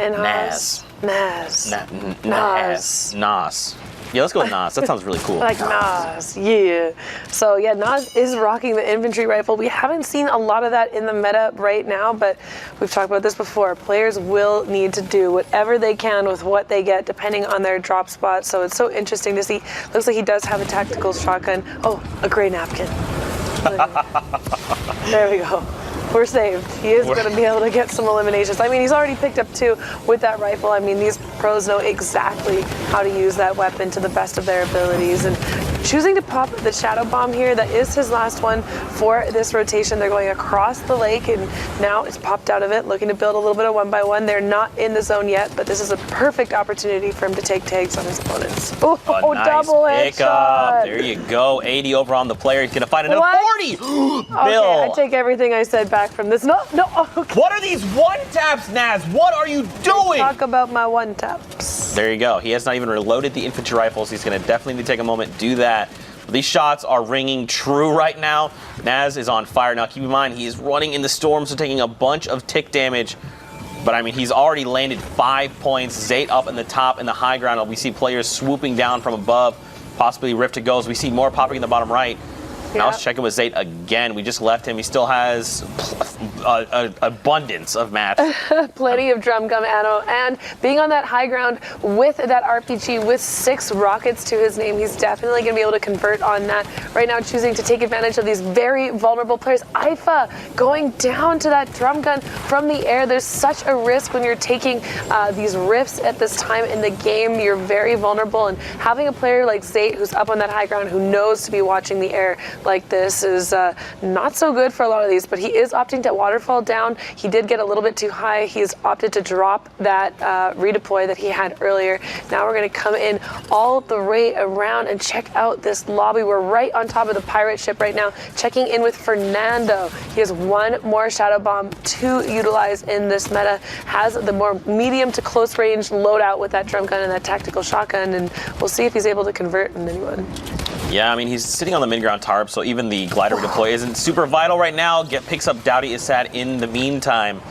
and Nas. Nas. Yeah, let's go with Nas. That sounds really cool. Like Nas, yeah. So yeah, Nas is rocking the infantry rifle. We haven't seen a lot of that in the meta right now, but we've talked about this before. Players will need to do whatever they can with what they get, depending on their drop spot. So it's so interesting to see. Looks like he does have a tactical shotgun. Oh, a gray napkin. There we go. We're saved. He is going to be able to get some eliminations. I mean, he's already picked up 2 with that rifle. I mean, these pros know exactly how to use that weapon to the best of their abilities. And choosing to pop the shadow bomb here, that is his last one for this rotation. They're going across the lake, and now it's popped out of it, looking to build a little bit of 1x1. They're not in the zone yet, but this is a perfect opportunity for him to take tags on his opponents. Oh, nice double headshot. There you go. 80 over on the player. He's going to find another 40. Bill. Okay, I take everything I said back from this. No. Okay. What are these one taps, Naz? What are you doing? Talk about my one taps. There you go. He has not even reloaded the infantry rifles. He's going to definitely need to take a moment to do that. These shots are ringing true right now. Naz is on fire. Now, keep in mind, he is running in the storm, so taking a bunch of tick damage. But, I mean, he's already landed 5 points. Zayt up in the top in the high ground. We see players swooping down from above, possibly Rift to Goes. We see more popping in the bottom right. Now let's check in with Zayt again. We just left him. He still has an abundance of mats. Plenty of drum gun ammo, and being on that high ground with that RPG with 6 rockets to his name, he's definitely going to be able to convert on that. Right now, choosing to take advantage of these very vulnerable players. Ifa going down to that drum gun from the air. There's such a risk when you're taking these rifts at this time in the game. You're very vulnerable, and having a player like Zayt who's up on that high ground, who knows to be watching the air like this, is not so good for a lot of these, but he is opting to waterfall down. He did get a little bit too high. He's opted to drop that redeploy that he had earlier. Now we're going to come in all the way around and check out this lobby. We're right on top of the pirate ship right now, checking in with Fernando. He has 1 more shadow bomb to utilize in this meta, has the more medium to close range loadout with that drum gun and that tactical shotgun, and we'll see if he's able to convert in anyone. Yeah, I mean, he's sitting on the mid-ground tarp, so even the glider redeploy isn't super vital right now. Picks up Dowdy Assad in the meantime.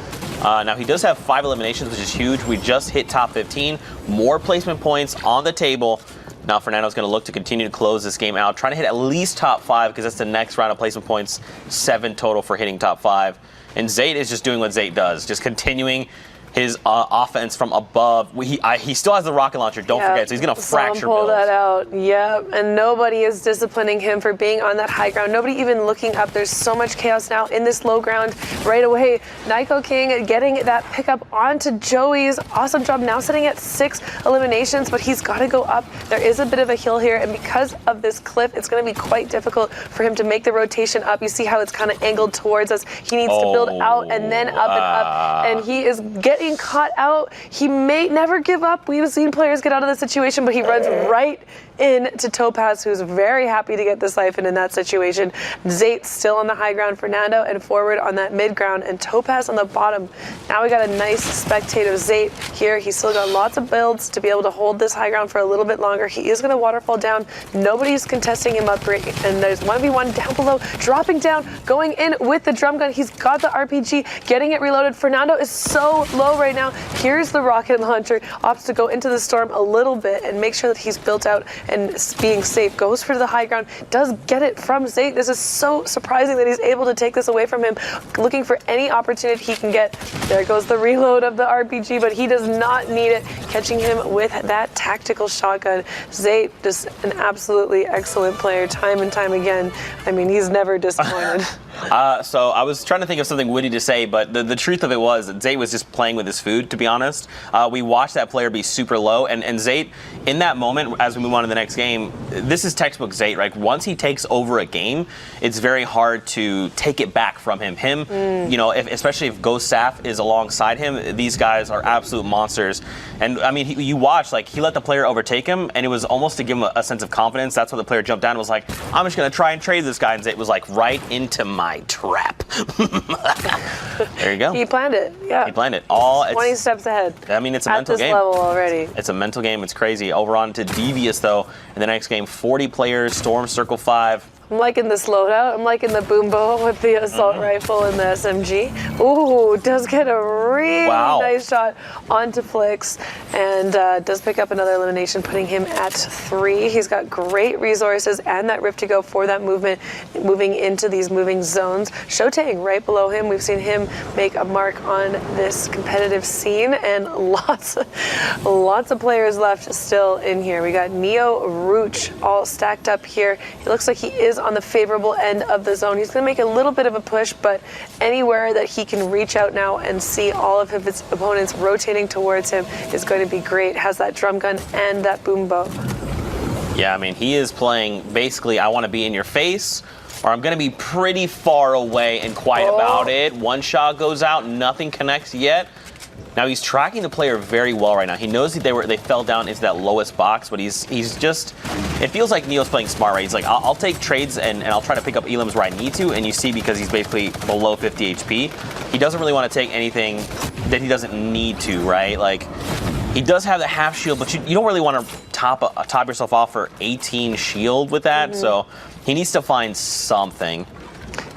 Now, he does have 5 eliminations, which is huge. We just hit top 15. More placement points on the table. Now, Fernando's going to look to continue to close this game out, trying to hit at least top 5, because that's the next round of placement points. 7 total for hitting top 5. And Zayt is just doing what Zayt does, just continuing his offense from above. He still has the rocket launcher, don't forget, so he's going to fracture pull Bills. that out, yep. And nobody is disciplining him for being on that high ground. Nobody even looking up. There's so much chaos now in this low ground. Right away, Nyko King getting that pickup onto Joey's. Awesome job, now sitting at 6 eliminations, but he's got to go up. There is a bit of a hill here, and because of this cliff, it's going to be quite difficult for him to make the rotation up. You see how it's kind of angled towards us. He needs to build out and then up and up, and he is getting caught out. He may never give up. We've seen players get out of the situation, but he runs right into Topaz, who's very happy to get the siphon in that situation. Zayt still on the high ground, Fernando and forward on that mid ground, and Topaz on the bottom. Now we got a nice spectate of Zayt here. He's still got lots of builds to be able to hold this high ground for a little bit longer. He is going to waterfall down. Nobody's contesting him up, and there's 1v1 down below, dropping down, going in with the drum gun. He's got the RPG, getting it reloaded. Fernando is so low right now. Here's the rocket launcher, opts to go into the storm a little bit and make sure that he's built out and being safe. Goes for the high ground, does get it from Zayt. This is so surprising that he's able to take this away from him. Looking for any opportunity he can get. There goes the reload of the RPG, but he does not need it. Catching him with that tactical shotgun. Zayt, just an absolutely excellent player, time and time again. I mean, he's never disappointed. So I was trying to think of something witty to say, but the truth of it was that Zayt was just playing with his food, to be honest. We watched that player be super low, and Zayt, in that moment, as we move on to the next game, this is textbook Zayt, right? Once he takes over a game, it's very hard to take it back from him. You know, especially if Ghost Staff is alongside him, these guys are absolute monsters. And I mean, you watch, like, he let the player overtake him, and it was almost to give him a sense of confidence. That's why the player jumped down and was like, I'm just going to try and trade this guy. And Zayt was like, right into my trap. There you go. He planned it, yeah. He planned it. All 20 steps ahead. I mean, it's a mental game. At this level already. It's a mental game. It's crazy. Over on to Devious, though. In the next game, 40 players, Storm Circle 5. I'm liking this loadout. I'm liking the boombo with the assault rifle and the SMG. Ooh, does get a really nice shot onto Flix, and does pick up another elimination, putting him at 3. He's got great resources and that rift to go for that movement, moving into these moving zones. Shotang right below him. We've seen him make a mark on this competitive scene, and lots of players left still in here. We got Neo, Rooch all stacked up here. It looks like he is on the favorable end of the zone. He's going to make a little bit of a push, but anywhere that he can reach out now and see all of his opponents rotating towards him is going to be great. Has that drum gun and that boom bow. Yeah, I mean, he is playing basically, I want to be in your face, or I'm going to be pretty far away and quiet about it. One shot goes out, nothing connects yet. Now he's tracking the player very well right now. He knows that they fell down into that lowest box, but he's just, it feels like Neo's playing smart, right? He's like, I'll take trades and I'll try to pick up elims where I need to, and you see because he's basically below 50 HP, he doesn't really want to take anything that he doesn't need to, right? Like, he does have the half shield, but you don't really want to top yourself off for 18 shield with that, so he needs to find something.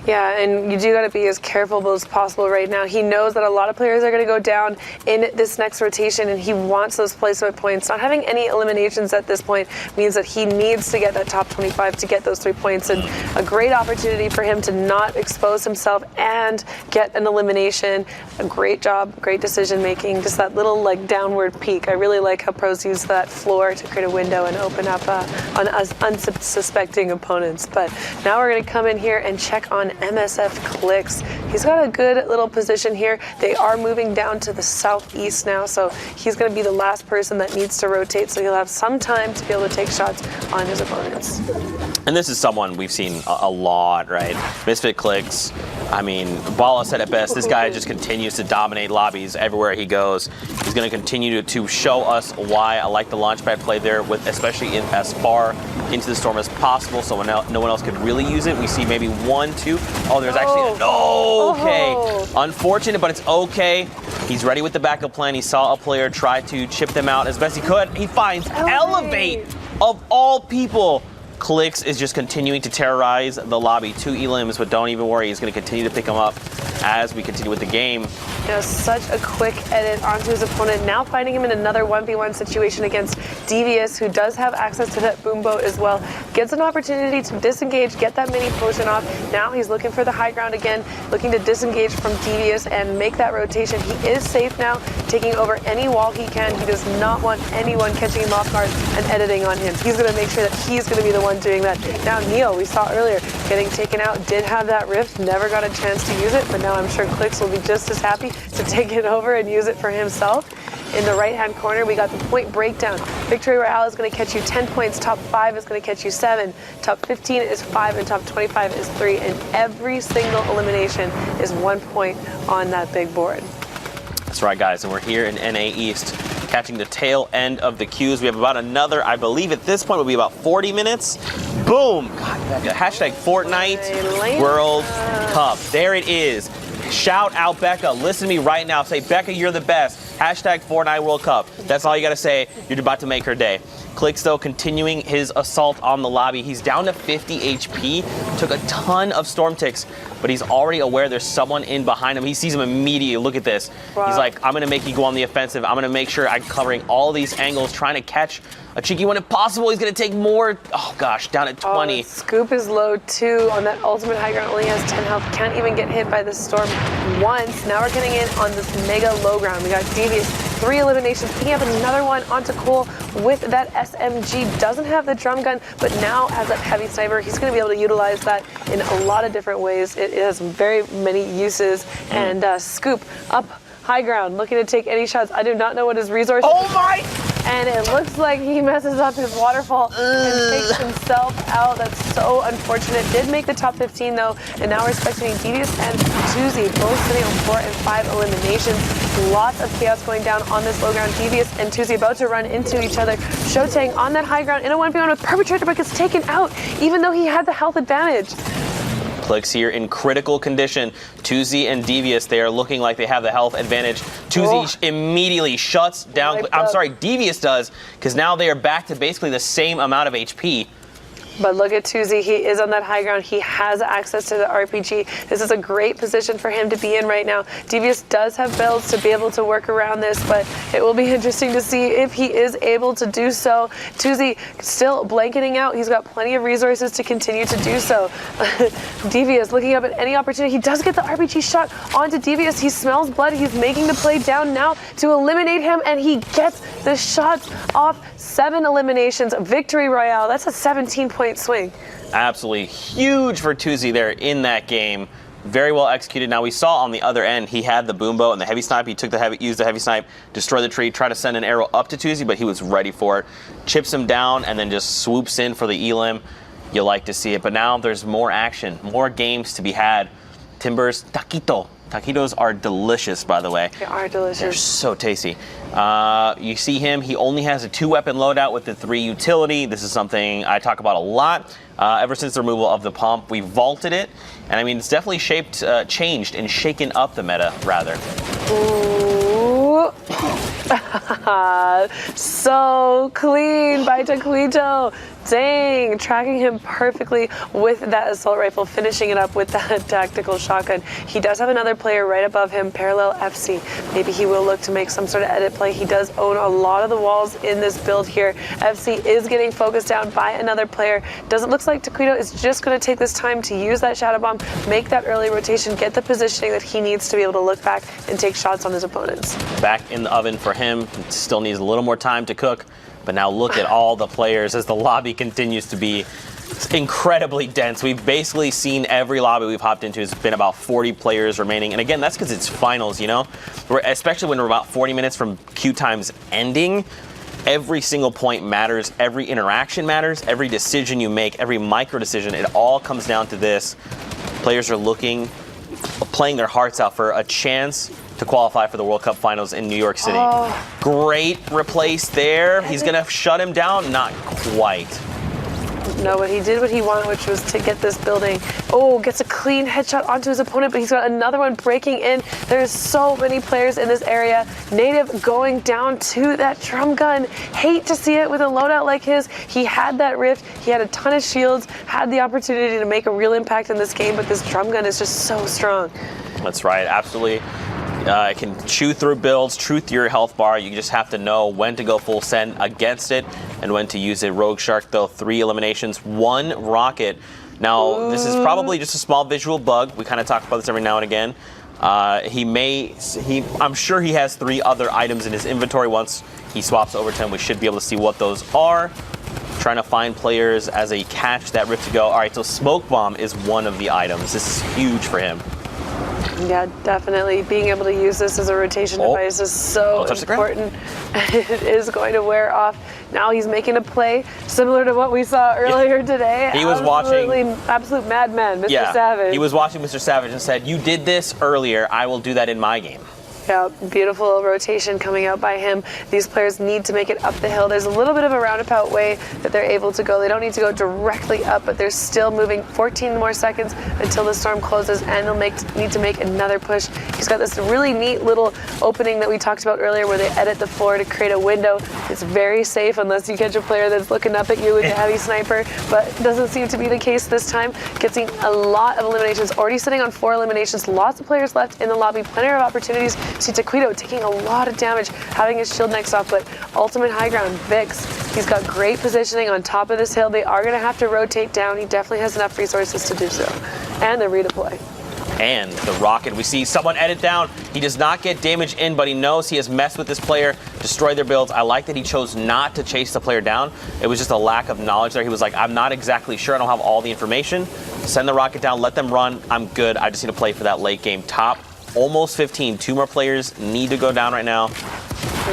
Yeah, and you do got to be as careful as possible right now. He knows that a lot of players are going to go down in this next rotation, and he wants those placement points. Not having any eliminations at this point means that he needs to get that top 25 to get those 3 points, and a great opportunity for him to not expose himself and get an elimination. A great job, great decision making, just that little like downward peak. I really like how pros use that floor to create a window and open up on unsuspecting opponents. But now we're going to come in here and check on MSF Clicks. He's got a good little position here. They are moving down to the southeast now, so he's going to be the last person that needs to rotate, so he'll have some time to be able to take shots on his opponents. And this is someone we've seen a lot, right? Misfit Clicks. I mean, Bala said it best. This guy just continues to dominate lobbies everywhere he goes. He's going to continue to show us why I like the launchpad play there, with especially as far into the storm as possible, so no one else could really use it. We see maybe 1, 2. Oh, there's actually okay. Unfortunate, but it's okay. He's ready with the backup plan. He saw a player try to chip them out as best he could. He finds Elevate of all people. Clicks is just continuing to terrorize the lobby. 2 elims, but don't even worry. He's going to continue to pick them up as we continue with the game. Such a quick edit onto his opponent. Now finding him in another 1v1 situation against Devious, who does have access to that boom boat as well. Gets an opportunity to disengage, get that mini potion off. Now he's looking for the high ground again, looking to disengage from Devious and make that rotation. He is safe now, taking over any wall he can. He does not want anyone catching him off guard and editing on him. He's going to make sure that he's going to be the one doing that. Now Neo, we saw earlier, getting taken out, did have that rift, never got a chance to use it, but now I'm sure Clicks will be just as happy to take it over and use it for himself. In the right-hand corner, we got the point breakdown. Victory Royale is going to catch you 10 points, top 5 is going to catch you 7, top 15 is 5, and top 25 is 3, and every single elimination is 1 point on that big board. That's right, guys, and we're here in NA East, catching the tail end of the queues. We have about another, I believe at this point will be about 40 minutes. Boom! God, hashtag Fortnite World Cup. There it is. Shout out Becca. Listen to me right now. Say, Becca, you're the best. Hashtag Fortnite World Cup. That's all you got to say. You're about to make her day. Clicks, though, continuing his assault on the lobby. He's down to 50 HP. Took a ton of storm ticks, but he's already aware there's someone in behind him. He sees him immediately. Look at this. Wow. He's like, I'm going to make you go on the offensive. I'm going to make sure I'm covering all these angles, trying to catch a cheeky one if possible. He's going to take more. Oh, gosh, down at 20. Scoop is low, too, on that ultimate high ground. Only has 10 health. Can't even get hit by the storm once. Now we're getting in on this mega low ground. We got Devious, 3 eliminations, picking up another one onto Cole with that SMG. Doesn't have the drum gun, but now as a heavy sniper, he's going to be able to utilize that in a lot of different ways. It has very many uses. And Scoop up high ground, looking to take any shots. I do not know what his resources. Oh my! And it looks like he messes up his waterfall and takes himself out. That's so unfortunate. Did make the top 15 though, and now we're expecting Devious and Tuzi both sitting on 4 and 5 eliminations. Lots of chaos going down on this low ground. Devious and Tuzi about to run into each other. Shotang on that high ground in a 1v1 with Perpetrator, but gets taken out even though he had the health advantage. Clicks here in critical condition. Tuzi and Devious, they are looking like they have the health advantage. Tuzi immediately shuts down. I'm sorry, Devious does, because now they are back to basically the same amount of HP. But look at Tuzi. He is on that high ground. He has access to the RPG. This is a great position for him to be in right now. Devious does have builds to be able to work around this, but it will be interesting to see if he is able to do so. Tuzi still blanketing out. He's got plenty of resources to continue to do so. Devious looking up at any opportunity. He does get the RPG shot onto Devious. He smells blood. He's making the play down now to eliminate him, and he gets the shots off. 7 eliminations, victory royale. That's a 17-point swing. Absolutely huge for Tuzi there in that game. Very well executed. Now we saw on the other end he had the boom bow and the heavy snipe. He used the heavy snipe, destroy the tree, try to send an arrow up to Tuzi, but he was ready for it. Chips him down and then just swoops in for the elim. You like to see it, but now there's more action, more games to be had. Timber's taquito. Taquitos are delicious, by the way. They are delicious. They're so tasty. You see him, he only has a 2-weapon loadout with the 3 utility. This is something I talk about a lot. Ever since the removal of the pump, we vaulted it. And I mean, it's definitely changed and shaken up the meta, rather. Ooh. So clean by Taquito. Dang, tracking him perfectly with that assault rifle, finishing it up with that tactical shotgun. He does have another player right above him, Parallel FC. Maybe he will look to make some sort of edit play. He does own a lot of the walls in this build here. FC is getting focused down by another player. Doesn't look like Taquito is just going to take this time to use that Shadow Bomb, make that early rotation, get the positioning that he needs to be able to look back and take shots on his opponents. Back in the oven for him. Still needs a little more time to cook. But now look at all the players as the lobby continues to be incredibly dense. We've basically seen every lobby we've hopped into. It's been about 40 players remaining. And again, that's because it's finals, you know? Especially when we're about 40 minutes from queue times ending. Every single point matters. Every interaction matters. Every decision you make, every micro decision, it all comes down to this. Players are playing their hearts out for a chance to qualify for the World Cup Finals in New York City. Oh. Great replace there. He's going to shut him down? Not quite. No, but he did what he wanted, which was to get this building. Oh, gets a clean headshot onto his opponent, but he's got another one breaking in. There's so many players in this area. Native going down to that drum gun. Hate to see it with a loadout like his. He had that rift. He had a ton of shields, had the opportunity to make a real impact in this game, but this drum gun is just so strong. That's right, absolutely. It can chew through builds, chew through your health bar. You just have to know when to go full send against it and when to use it. Rogue Shark, though, 3 eliminations, 1 rocket. Now, This is probably just a small visual bug. We kind of talk about this every now and again. I'm sure he has 3 other items in his inventory. Once he swaps over to him, we should be able to see what those are. Trying to find players as they catch that rift to go. All right, so Smoke Bomb is one of the items. This is huge for him. Yeah, definitely. Being able to use this as a rotation device is so important. It is going to wear off. Now he's making a play similar to what we saw earlier today. He was watching. Absolute madman, Mr. Savage. He was watching Mr. Savage and said, "You did this earlier. I will do that in my game." Yeah, beautiful rotation coming out by him. These players need to make it up the hill. There's a little bit of a roundabout way that they're able to go. They don't need to go directly up, but they're still moving 14 more seconds until the storm closes, and they'll need to make another push. He's got this really neat little opening that we talked about earlier where they edit the floor to create a window. It's very safe unless you catch a player that's looking up at you with a heavy sniper, but it doesn't seem to be the case this time. Getting a lot of eliminations, already sitting on 4 eliminations. Lots of players left in the lobby, plenty of opportunities. See Taquito taking a lot of damage, having his shield next off, but ultimate high ground, Vix. He's got great positioning on top of this hill. They are going to have to rotate down. He definitely has enough resources to do so. And the redeploy. And the rocket. We see someone edit down. He does not get damage in, but he knows he has messed with this player, destroyed their builds. I like that he chose not to chase the player down. It was just a lack of knowledge there. He was like, I'm not exactly sure. I don't have all the information. Send the rocket down. Let them run. I'm good. I just need to play for that late game top. Almost 15. 2 more players need to go down right now.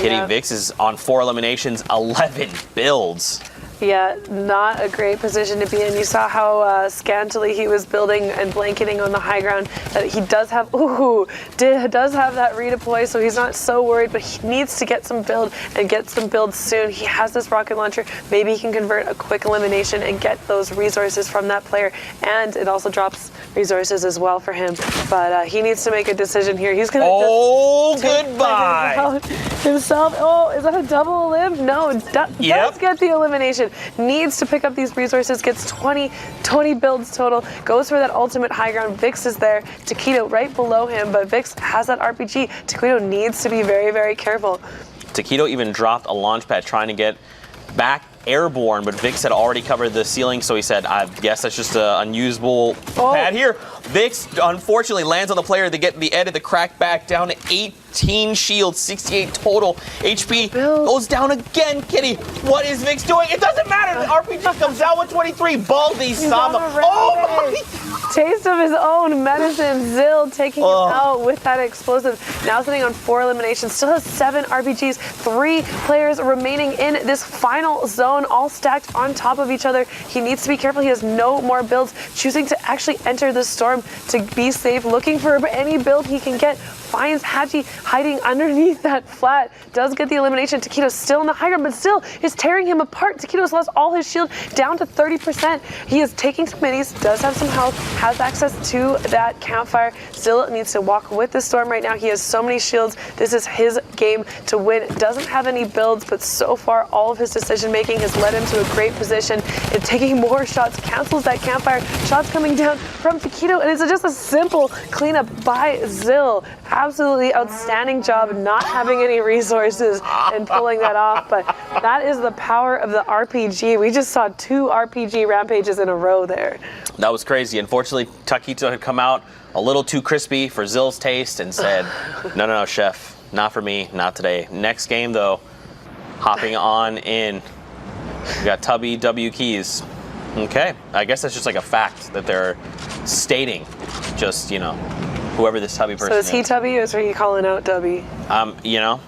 Kitty Vix is on 4 eliminations, 11 builds. Yeah, not a great position to be in. You saw how scantily he was building and blanketing on the high ground. He does have, does have that redeploy, so he's not so worried, but he needs to get some build and get some builds soon. He has this rocket launcher. Maybe he can convert a quick elimination and get those resources from that player, and it also drops resources as well for him. But he needs to make a decision here. He's going to goodbye. Himself. Oh, is that a double elim? No, does get the elimination. needs to pick up these resources, gets 20 builds total, goes for that ultimate high ground. Vix is there, Taquito right below him, but Vix has that RPG. Taquito needs to be very, very careful. Taquito even dropped a launch pad trying to get back airborne, but Vix had already covered the ceiling, so he said, I guess that's just an unusable pad here. Vix unfortunately lands on the player to get the edit, the crack back down to 18 shields, 68 total. HP goes down again, Kitty. What is Vix doing? It doesn't matter. The RPG comes out with 23. Baldy Sama. Oh my! Taste of his own medicine. Zill taking him out with that explosive. Now sitting on 4 eliminations. Still has 7 RPGs. 3 players remaining in this final zone, all stacked on top of each other. He needs to be careful. He has no more builds. Choosing to actually enter the storm to be safe. Looking for any build he can get. Finds Haji hiding underneath that flat. Does get the elimination. Taquito's still in the high ground, but still is tearing him apart. Taquito's lost all his shield down to 30%. He is taking some minis, does have some health, has access to that campfire. Still needs to walk with the storm right now. He has so many shields. This is his game to win. Doesn't have any builds, but so far all of his decision making has led him to a great position. And taking more shots, cancels that campfire. Shots coming down from Taquito, and it's just a simple cleanup by Zill. Absolutely outstanding job not having any resources and pulling that off, but that is the power of the RPG. We just saw 2 RPG rampages in a row there. That was crazy. Unfortunately, Taquito had come out a little too crispy for Zill's taste and said, no, chef, not for me, not today. Next game, though, hopping on in. We got Tubby W Keys. Okay, I guess that's just like a fact that they're stating, just, you know, whoever this Tubby person is. So is he Tubby, or is he calling out Tubby? You know,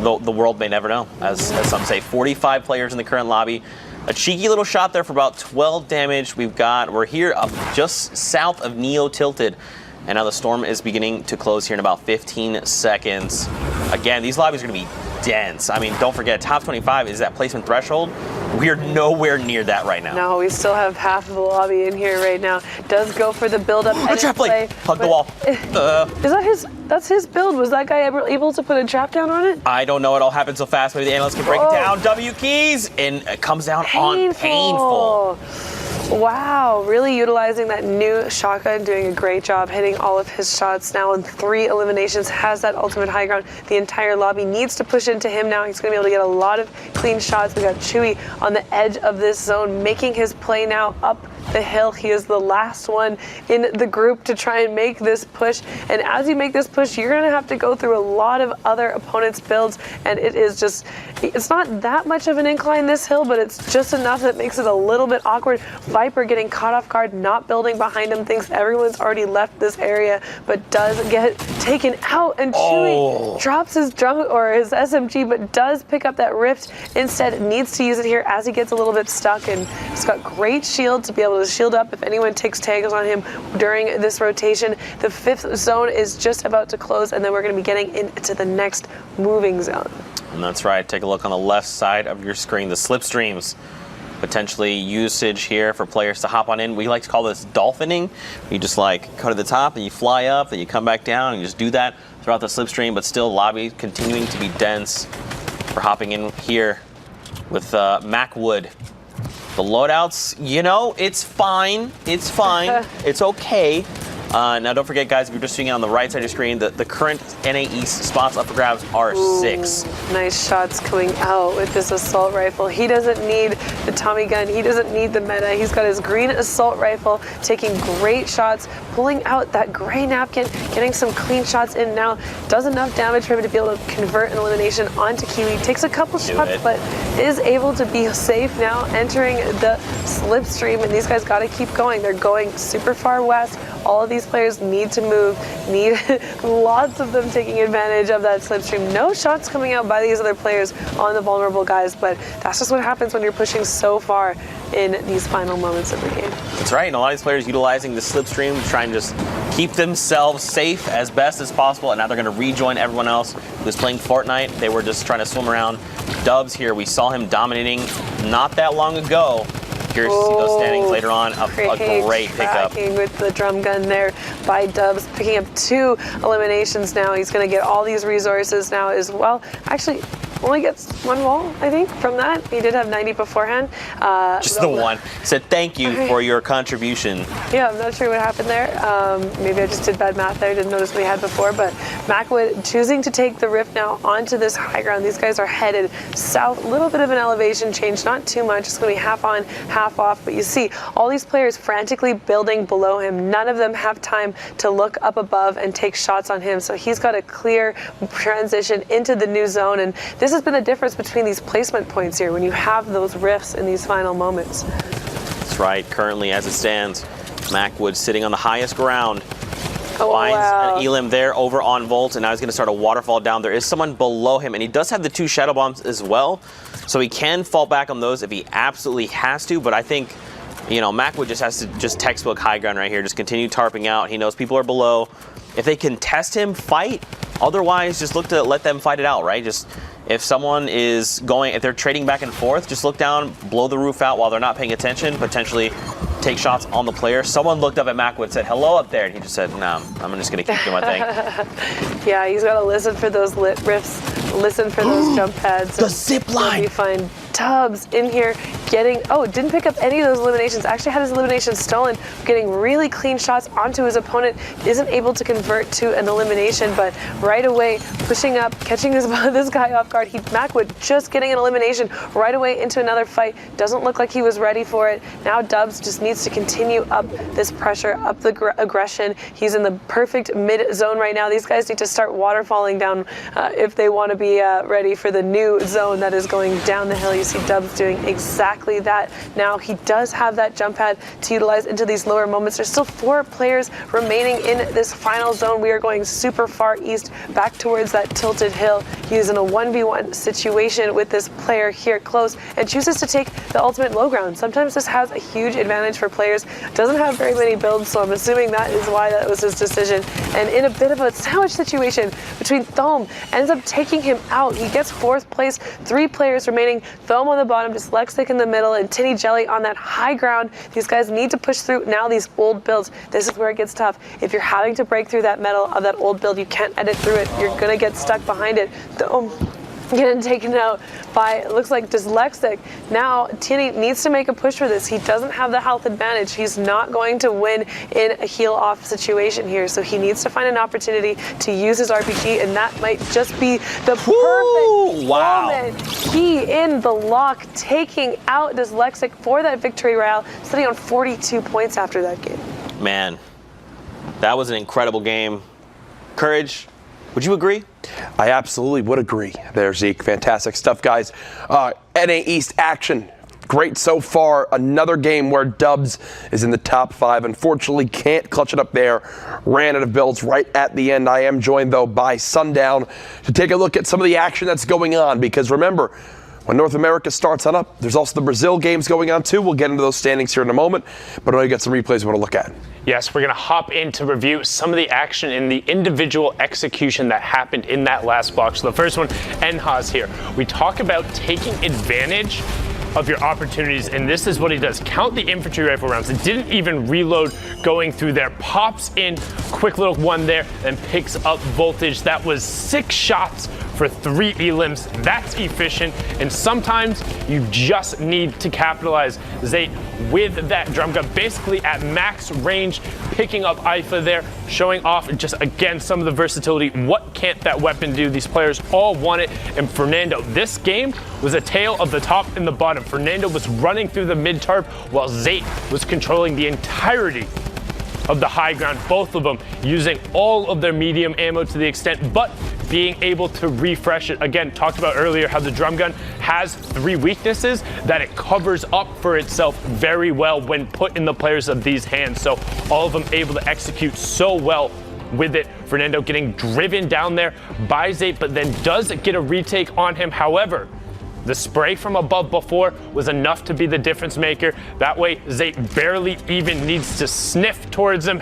the world may never know, as some say. 45 players in the current lobby. A cheeky little shot there for about 12 damage. We're here up just south of Neo Tilted. And now the storm is beginning to close here in about 15 seconds. Again, these lobbies are going to be dense. I mean, don't forget, top 25 is that placement threshold. We are nowhere near that right now. No, we still have half of the lobby in here right now. Does go for the build-up and trap play. Hug the wall. Is that his? That's his build. Was that guy ever able to put a trap down on it? I don't know. It all happened so fast. Maybe the analyst can break it down. W Keys, and it comes down on painful. Wow, really utilizing that new shotgun, doing a great job hitting all of his shots now in 3 eliminations, has that ultimate high ground. The entire lobby needs to push into him now. He's going to be able to get a lot of clean shots. We got Chewy on the edge of this zone, making his play now up the hill. He is the last one in the group to try and make this push. And as you make this push, you're going to have to go through a lot of other opponents' builds. And it is just, it's not that much of an incline, this hill, but it's just enough that makes it a little bit awkward. Viper getting caught off guard, not building behind him, thinks everyone's already left this area, but does get taken out. And Chewy drops his drum or his SMG, but does pick up that rift. Instead, needs to use it here as he gets a little bit stuck. And he's got great shield to be able to shield up if anyone takes tags on him during this rotation. The 5th zone is just about to close, and then we're going to be getting into the next moving zone. And that's right. Take a look on the left side of your screen. The slipstreams. Potentially usage here for players to hop on in. We like to call this dolphining. You just like go to the top and you fly up, then you come back down and you just do that throughout the slipstream, but still lobby continuing to be dense. We're hopping in here with Macwood. The loadouts, you know, it's fine. It's fine. It's okay. Now, don't forget, guys, if you're just seeing it on the right side of your screen, the current NA East spots up for grabs are 6. Nice shots coming out with this assault rifle. He doesn't need the Tommy gun. He doesn't need the meta. He's got his green assault rifle, taking great shots, pulling out that gray napkin, getting some clean shots in now. Does enough damage for him to be able to convert an elimination onto Kiwi. Takes a couple shots, but is able to be safe now, entering the slipstream. And these guys got to keep going. They're going super far west. All of these players need to move, need lots of them taking advantage of that slipstream. No shots coming out by these other players on the vulnerable guys, but that's just what happens when you're pushing so far in these final moments of the game. That's right, and a lot of these players utilizing the slipstream to try and just keep themselves safe as best as possible, and now they're going to rejoin everyone else who's playing Fortnite. They were just trying to swim around. Dubs here, we saw him dominating not that long ago. Curious to see those standings later on. A great pickup. With the drum gun there by Dubs, picking up 2 eliminations now. He's going to get all these resources now as well. Actually, only gets 1 wall, I think, from that. He did have 90 beforehand. Just the one. Said thank you for your contribution. Yeah, I'm not sure what happened there. Maybe I just did bad math there. Didn't notice what he had before. But Macwood choosing to take the Rift now onto this high ground. These guys are headed south. A little bit of an elevation change, not too much. It's going to be half on, half off. But you see all these players frantically building below him. None of them have time to look up above and take shots on him. So he's got a clear transition into the new zone. And this has been the difference between these placement points here when you have those rifts in these final moments. That's right. Currently, as it stands, Macwood sitting on the highest ground. Oh, Finds wow. an Elim there over on Volt, and now he's going to start a waterfall down. There is someone below him, and he does have the 2 Shadow Bombs as well, so he can fall back on those if he absolutely has to, but I think, you know, Macwood just has to just textbook high ground right here, just continue tarping out. He knows people are below. If they can test him, fight. Otherwise, just look to let them fight it out, right? Just if someone is going, if they're trading back and forth, just look down, blow the roof out while they're not paying attention, potentially take shots on the player. Someone looked up at Macwood, said hello up there, and he just said, no, I'm just going to keep doing my thing. Yeah, he's got to listen for those lit rifts, listen for those jump pads. The zip line. You find Tubbs in here getting, didn't pick up any of those eliminations. Actually had his eliminations stolen, getting really clean shots onto his opponent. Isn't able to convert to an elimination, but right away pushing up, catching this guy off guard. Macwood just getting an elimination right away into another fight. Doesn't look like he was ready for it. Now Dubs just needs to continue up this pressure, up the aggression. He's in the perfect mid zone right now. These guys need to start waterfalling down if they want to be ready for the new zone that is going down the hill. You see Dubs doing exactly that. Now he does have that jump pad to utilize into these lower moments. There's still 4 players remaining in this final zone. We are going super far east, back towards that tilted hill. He's in a 1v1 situation with this player here close and chooses to take the ultimate low ground. Sometimes this has a huge advantage for players. Doesn't have very many builds, so I'm assuming that is why that was his decision. And in a bit of a sandwich situation between Thome, ends up taking him out. He gets 4th place, 3 players remaining. Thome on the bottom, Dyslexic in the middle, and Tinny Jelly on that high ground. These guys need to push through now these old builds. This is where it gets tough. If you're having to break through that metal of that old build, you can't edit through it. You're gonna get stuck behind it. Thome getting taken out by, it looks like, Dyslexic. Now Tinny needs to make a push for this. He doesn't have the health advantage. He's not going to win in a heal off situation here, so he needs to find an opportunity to use his RPG, and that might just be the perfect moment. He in the lock, taking out Dyslexic for that victory royale, sitting on 42 points after that game. Man, that was an incredible game. Courage, would you agree? I absolutely would agree there, Zeke. Fantastic stuff, guys. NA East action. Great so far. Another game where Dubs is in the top 5. Unfortunately, can't clutch it up there. Ran out of builds right at the end. I am joined, though, by Sundown to take a look at some of the action that's going on. Because remember, when North America starts on up, there's also the Brazil games going on, too. We'll get into those standings here in a moment. But I know you got some replays we want to look at. Yes, we're going to hop in to review some of the action in the individual execution that happened in that last box. So the first one, Enhaz here. We talk about taking advantage of your opportunities, and this is what he does. Count the infantry rifle rounds. It didn't even reload going through there. Pops in, quick little one there, and picks up voltage. That was 6 shots for 3 elims. That's efficient, and sometimes you just need to capitalize. Zate with that drum gun, basically at max range, picking up IFA there, showing off just, again, some of the versatility. What can't that weapon do? These players all want it, and Fernando, this game was a tale of the top and the bottom. Fernando was running through the mid-tarp while Zate was controlling the entirety of the high ground, both of them using all of their medium ammo to the extent, but being able to refresh it. Again, talked about earlier how the drum gun has 3 weaknesses that it covers up for itself very well when put in the players of these hands. So all of them able to execute so well with it. Fernando getting driven down there by Zate, but then does get a retake on him. However, the spray from above before was enough to be the difference maker. That way, Zate barely even needs to sniff towards him.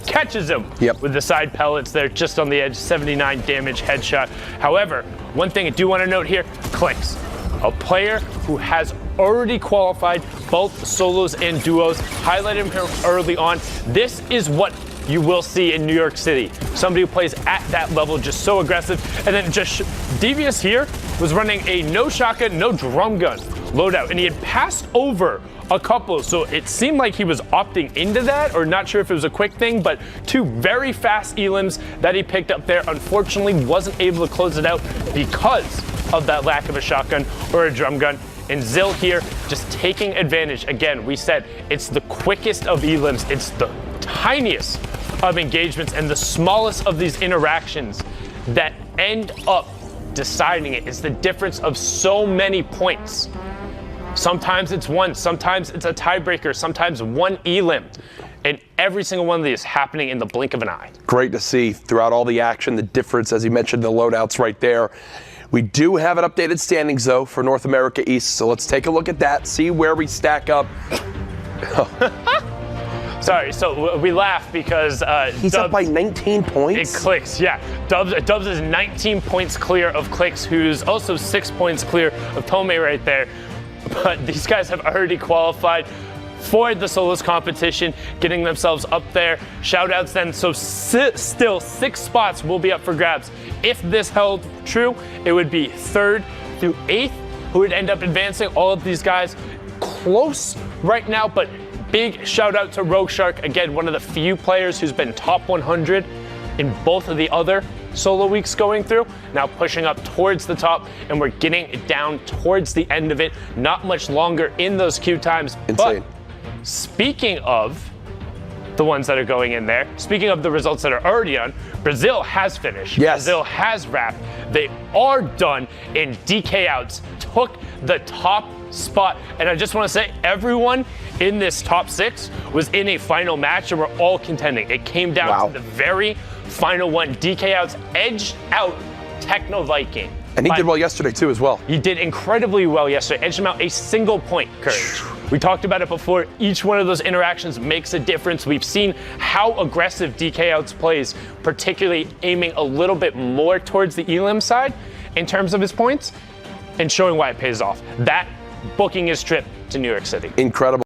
Catches him with the side pellets there, just on the edge. 79 damage headshot. However, one thing I do want to note here, Clicks, a player who has already qualified both solos and duos. Highlighted him early on. This is what you will see in New York City. Somebody who plays at that level, just so aggressive. And then just Devious here was running a no shotgun, no drum gun loadout, and he had passed over a couple, so it seemed like he was opting into that, or not sure if it was a quick thing, but 2 very fast elims that he picked up there. Unfortunately, wasn't able to close it out because of that lack of a shotgun or a drum gun. And Zill here just taking advantage. Again, we said it's the quickest of elims, it's the tiniest of engagements and the smallest of these interactions that end up deciding it. It's the difference of so many points. Sometimes it's 1, sometimes it's a tiebreaker, sometimes 1 elim. And every single one of these happening in the blink of an eye. Great to see throughout all the action, the difference, as you mentioned, the loadouts right there. We do have an updated standings, though, for North America East, so let's take a look at that, see where we stack up. Sorry, so we laugh because he's up by 19 points? It clicks, yeah. Dubs is 19 points clear of Clicks, who's also 6 points clear of Tome right there. But these guys have already qualified for the solos competition, getting themselves up there. Shout outs then, so still 6 spots will be up for grabs. If this held true, it would be 3rd through 8th who would end up advancing. All of these guys close right now, but big shout out to Rogue Shark. Again, one of the few players who's been top 100 in both of the other solo weeks going through, now pushing up towards the top, and we're getting down towards the end of it. Not much longer in those queue times. Insane. But speaking of the ones that are going in there, speaking of the results that are already on, Brazil has finished. Yes. Brazil has wrapped. They are done, and DK Outs took the top spot. And I just want to say, everyone in this top 6 was in a final match and we're all contending. It came down to the very final one. DK Outs edged out Techno Viking. And he did well yesterday, too, as well. He did incredibly well yesterday. Edged him out a single point, Courage. We talked about it before. Each one of those interactions makes a difference. We've seen how aggressive DK Outs plays, particularly aiming a little bit more towards the elim side in terms of his points, and showing why it pays off. That booking his trip to New York City. Incredible.